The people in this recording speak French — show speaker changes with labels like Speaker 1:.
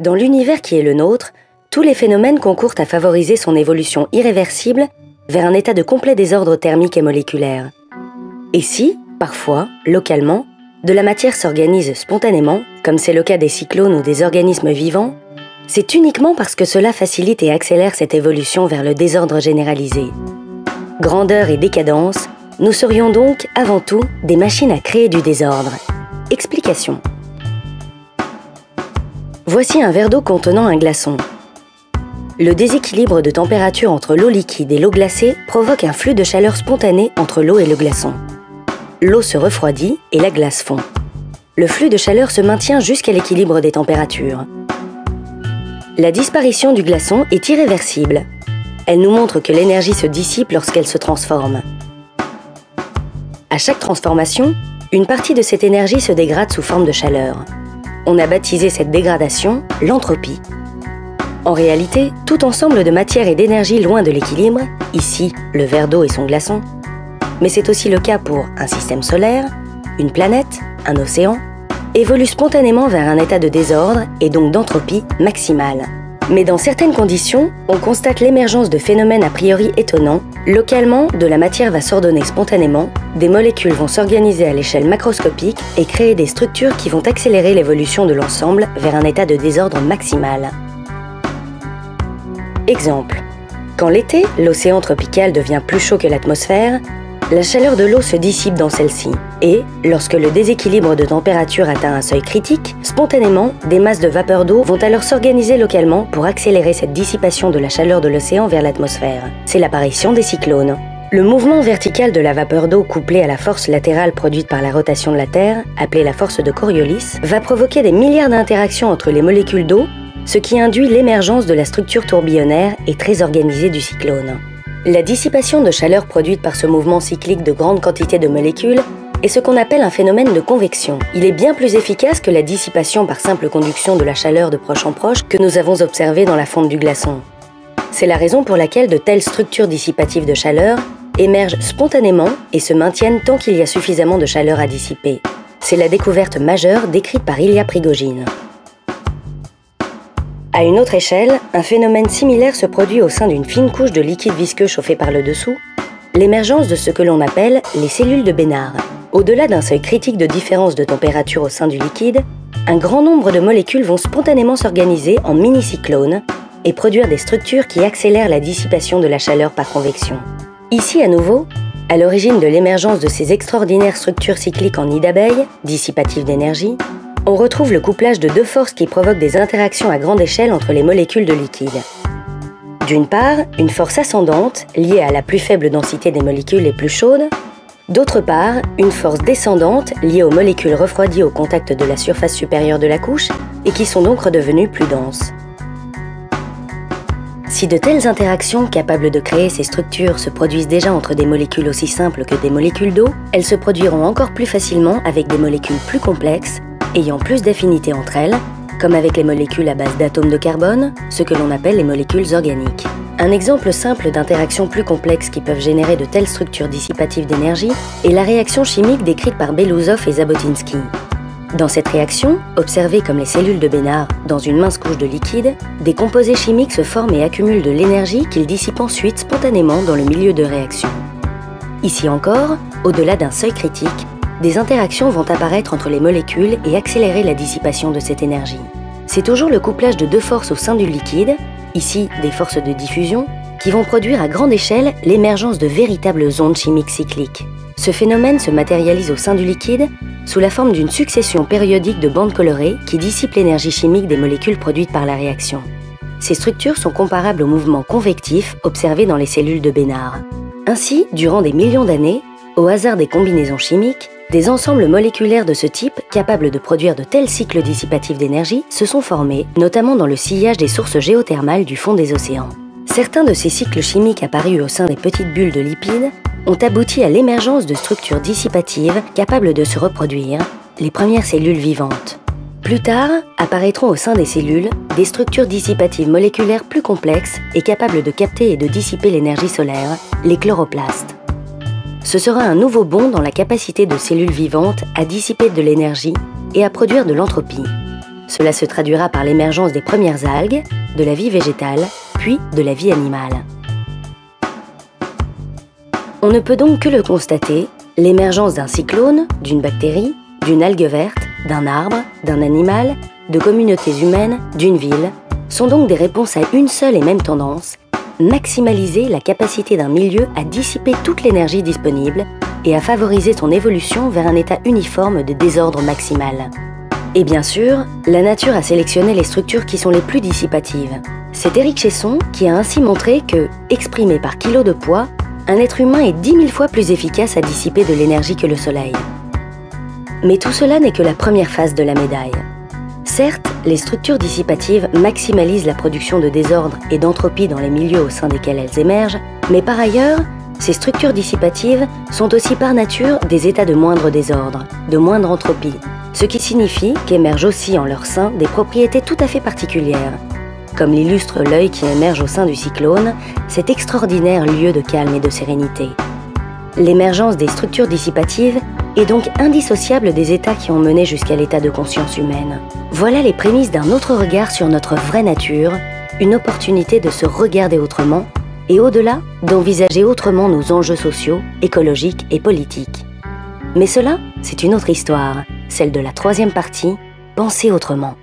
Speaker 1: Dans l'univers qui est le nôtre, tous les phénomènes concourent à favoriser son évolution irréversible vers un état de complet désordre thermique et moléculaire. Et si, parfois, localement, de la matière s'organise spontanément, comme c'est le cas des cyclones ou des organismes vivants, c'est uniquement parce que cela facilite et accélère cette évolution vers le désordre généralisé. Grandeur et décadence, nous serions donc, avant tout, des machines à créer du désordre. Explication. Voici un verre d'eau contenant un glaçon. Le déséquilibre de température entre l'eau liquide et l'eau glacée provoque un flux de chaleur spontané entre l'eau et le glaçon. L'eau se refroidit et la glace fond. Le flux de chaleur se maintient jusqu'à l'équilibre des températures. La disparition du glaçon est irréversible. Elle nous montre que l'énergie se dissipe lorsqu'elle se transforme. À chaque transformation, une partie de cette énergie se dégrade sous forme de chaleur. On a baptisé cette dégradation l'entropie. En réalité, tout ensemble de matière et d'énergie loin de l'équilibre, ici le verre d'eau et son glaçon, mais c'est aussi le cas pour un système solaire, une planète, un océan, évolue spontanément vers un état de désordre et donc d'entropie maximale. Mais dans certaines conditions, on constate l'émergence de phénomènes a priori étonnants. Localement, de la matière va s'ordonner spontanément, des molécules vont s'organiser à l'échelle macroscopique et créer des structures qui vont accélérer l'évolution de l'ensemble vers un état de désordre maximal. Exemple. Quand l'été, l'océan tropical devient plus chaud que l'atmosphère, la chaleur de l'eau se dissipe dans celle-ci. Et, lorsque le déséquilibre de température atteint un seuil critique, spontanément, des masses de vapeur d'eau vont alors s'organiser localement pour accélérer cette dissipation de la chaleur de l'océan vers l'atmosphère. C'est l'apparition des cyclones. Le mouvement vertical de la vapeur d'eau couplé à la force latérale produite par la rotation de la Terre, appelée la force de Coriolis, va provoquer des milliards d'interactions entre les molécules d'eau, ce qui induit l'émergence de la structure tourbillonnaire et très organisée du cyclone. La dissipation de chaleur produite par ce mouvement cyclique de grandes quantités de molécules est ce qu'on appelle un phénomène de convection. Il est bien plus efficace que la dissipation par simple conduction de la chaleur de proche en proche que nous avons observé dans la fonte du glaçon. C'est la raison pour laquelle de telles structures dissipatives de chaleur émergent spontanément et se maintiennent tant qu'il y a suffisamment de chaleur à dissiper. C'est la découverte majeure décrite par Ilya Prigogine. À une autre échelle, un phénomène similaire se produit au sein d'une fine couche de liquide visqueux chauffé par le dessous, l'émergence de ce que l'on appelle les cellules de Bénard. Au-delà d'un seuil critique de différence de température au sein du liquide, un grand nombre de molécules vont spontanément s'organiser en mini-cyclones et produire des structures qui accélèrent la dissipation de la chaleur par convection. Ici, à nouveau, à l'origine de l'émergence de ces extraordinaires structures cycliques en nid d'abeille, dissipatives d'énergie, on retrouve le couplage de deux forces qui provoquent des interactions à grande échelle entre les molécules de liquide. D'une part, une force ascendante, liée à la plus faible densité des molécules les plus chaudes. D'autre part, une force descendante, liée aux molécules refroidies au contact de la surface supérieure de la couche et qui sont donc redevenues plus denses. Si de telles interactions capables de créer ces structures se produisent déjà entre des molécules aussi simples que des molécules d'eau, elles se produiront encore plus facilement avec des molécules plus complexes, ayant plus d'affinité entre elles, comme avec les molécules à base d'atomes de carbone, ce que l'on appelle les molécules organiques. Un exemple simple d'interaction plus complexe qui peuvent générer de telles structures dissipatives d'énergie est la réaction chimique décrite par Belousov et Zabotinsky. Dans cette réaction, observée comme les cellules de Bénard dans une mince couche de liquide, des composés chimiques se forment et accumulent de l'énergie qu'ils dissipent ensuite spontanément dans le milieu de réaction. Ici encore, au-delà d'un seuil critique, des interactions vont apparaître entre les molécules et accélérer la dissipation de cette énergie. C'est toujours le couplage de deux forces au sein du liquide, ici des forces de diffusion, qui vont produire à grande échelle l'émergence de véritables ondes chimiques cycliques. Ce phénomène se matérialise au sein du liquide sous la forme d'une succession périodique de bandes colorées qui dissipent l'énergie chimique des molécules produites par la réaction. Ces structures sont comparables au mouvement convectif observé dans les cellules de Bénard. Ainsi, durant des millions d'années, au hasard des combinaisons chimiques, des ensembles moléculaires de ce type, capables de produire de tels cycles dissipatifs d'énergie, se sont formés, notamment dans le sillage des sources géothermales du fond des océans. Certains de ces cycles chimiques apparus au sein des petites bulles de lipides ont abouti à l'émergence de structures dissipatives capables de se reproduire, les premières cellules vivantes. Plus tard, apparaîtront au sein des cellules des structures dissipatives moléculaires plus complexes et capables de capter et de dissiper l'énergie solaire, les chloroplastes. Ce sera un nouveau bond dans la capacité de cellules vivantes à dissiper de l'énergie et à produire de l'entropie. Cela se traduira par l'émergence des premières algues, de la vie végétale, puis de la vie animale. On ne peut donc que le constater, l'émergence d'un cyclone, d'une bactérie, d'une algue verte, d'un arbre, d'un animal, de communautés humaines, d'une ville, sont donc des réponses à une seule et même tendance, maximaliser la capacité d'un milieu à dissiper toute l'énergie disponible et à favoriser son évolution vers un état uniforme de désordre maximal. Et bien sûr, la nature a sélectionné les structures qui sont les plus dissipatives. C'est Éric Chesson qui a ainsi montré que, exprimé par kilo de poids, un être humain est 10 000 fois plus efficace à dissiper de l'énergie que le Soleil. Mais tout cela n'est que la première face de la médaille. Certes, les structures dissipatives maximalisent la production de désordre et d'entropie dans les milieux au sein desquels elles émergent, mais par ailleurs, ces structures dissipatives sont aussi par nature des états de moindre désordre, de moindre entropie, ce qui signifie qu'émergent aussi en leur sein des propriétés tout à fait particulières, comme l'illustre l'œil qui émerge au sein du cyclone, cet extraordinaire lieu de calme et de sérénité. L'émergence des structures dissipatives est donc indissociable des états qui ont mené jusqu'à l'état de conscience humaine. Voilà les prémices d'un autre regard sur notre vraie nature, une opportunité de se regarder autrement et au-delà, d'envisager autrement nos enjeux sociaux, écologiques et politiques. Mais cela, c'est une autre histoire, celle de la troisième partie, Penser autrement.